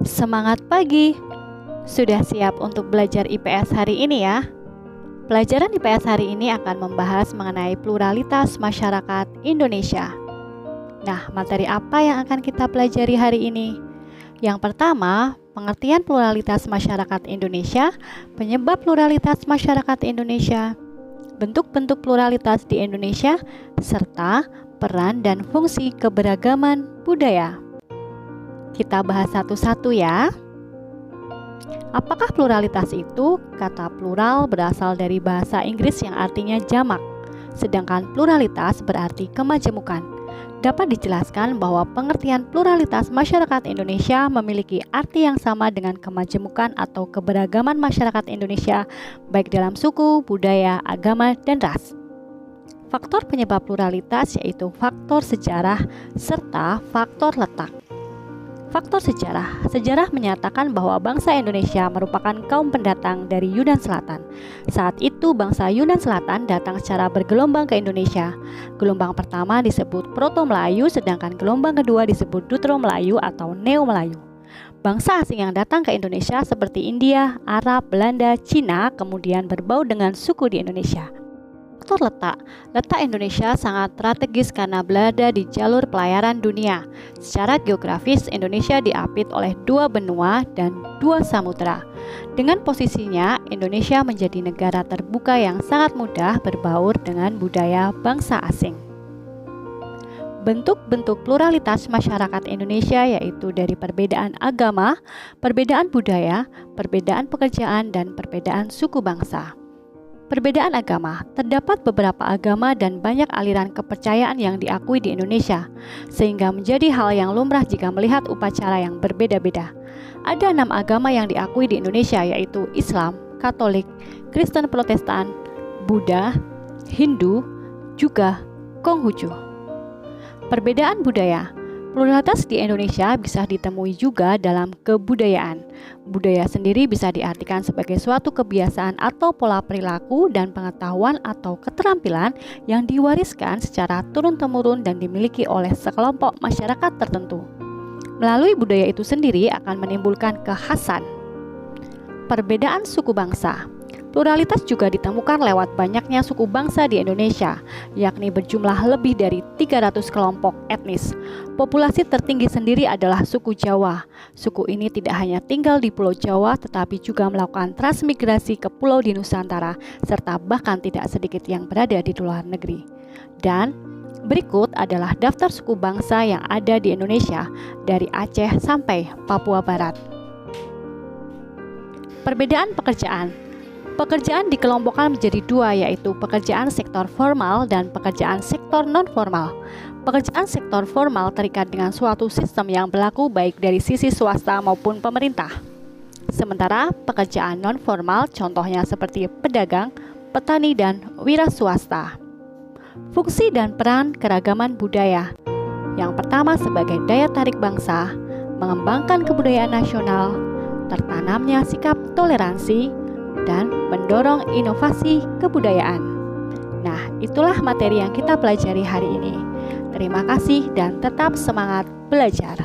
Semangat pagi! Sudah siap untuk belajar IPS hari ini ya? Pelajaran IPS hari ini akan membahas mengenai pluralitas masyarakat Indonesia. Nah, materi apa yang akan kita pelajari hari ini? Yang pertama, pengertian pluralitas masyarakat Indonesia, penyebab pluralitas masyarakat Indonesia, bentuk-bentuk pluralitas di Indonesia, serta peran dan fungsi keberagaman budaya. Kita bahas satu-satu ya. Apakah pluralitas itu? Kata plural berasal dari bahasa Inggris yang artinya jamak, sedangkan pluralitas berarti kemajemukan. Dapat dijelaskan bahwa pengertian pluralitas masyarakat Indonesia memiliki arti yang sama dengan kemajemukan atau keberagaman masyarakat Indonesia, baik dalam suku, budaya, agama, dan ras. Faktor penyebab pluralitas yaitu faktor sejarah serta faktor letak. Faktor sejarah. Sejarah menyatakan bahwa bangsa Indonesia merupakan kaum pendatang dari Yunan Selatan. Saat itu bangsa Yunan Selatan datang secara bergelombang ke Indonesia. Gelombang pertama disebut Proto-Melayu, sedangkan gelombang kedua disebut Dutro-Melayu atau Neo-Melayu. Bangsa asing yang datang ke Indonesia seperti India, Arab, Belanda, Cina kemudian berbau dengan suku di Indonesia. Faktor letak. Letak Indonesia sangat strategis karena berada di jalur pelayaran dunia. Secara geografis, Indonesia diapit oleh 2 benua dan 2 samudera. Dengan posisinya, Indonesia menjadi negara terbuka yang sangat mudah berbaur dengan budaya bangsa asing. Bentuk-bentuk pluralitas masyarakat Indonesia yaitu dari perbedaan agama, perbedaan budaya, perbedaan pekerjaan, dan perbedaan suku bangsa. Perbedaan agama. Terdapat beberapa agama dan banyak aliran kepercayaan yang diakui di Indonesia, sehingga menjadi hal yang lumrah jika melihat upacara yang berbeda-beda. Ada 6 agama yang diakui di Indonesia yaitu Islam, Katolik, Kristen Protestan, Buddha, Hindu, juga Konghucu. Perbedaan budaya. Pluralitas di Indonesia bisa ditemui juga dalam kebudayaan. Budaya sendiri bisa diartikan sebagai suatu kebiasaan atau pola perilaku dan pengetahuan atau keterampilan yang diwariskan secara turun-temurun dan dimiliki oleh sekelompok masyarakat tertentu. Melalui budaya itu sendiri akan menimbulkan kekhasan. Perbedaan suku bangsa. Pluralitas juga ditemukan lewat banyaknya suku bangsa di Indonesia, yakni berjumlah lebih dari 300 kelompok etnis. Populasi tertinggi sendiri adalah suku Jawa. Suku ini tidak hanya tinggal di Pulau Jawa, tetapi juga melakukan transmigrasi ke pulau di Nusantara, serta bahkan tidak sedikit yang berada di luar negeri. Dan berikut adalah daftar suku bangsa yang ada di Indonesia, dari Aceh sampai Papua Barat. Perbedaan pekerjaan. Pekerjaan dikelompokkan menjadi 2, yaitu pekerjaan sektor formal dan pekerjaan sektor non-formal. Pekerjaan sektor formal terikat dengan suatu sistem yang berlaku baik dari sisi swasta maupun pemerintah. Sementara pekerjaan non-formal contohnya seperti pedagang, petani, dan wira swasta. Fungsi dan peran keragaman budaya. Yang pertama sebagai daya tarik bangsa, mengembangkan kebudayaan nasional, tertanamnya sikap toleransi, dan mendorong inovasi kebudayaan. Nah, itulah materi yang kita pelajari hari ini. Terima kasih dan tetap semangat belajar.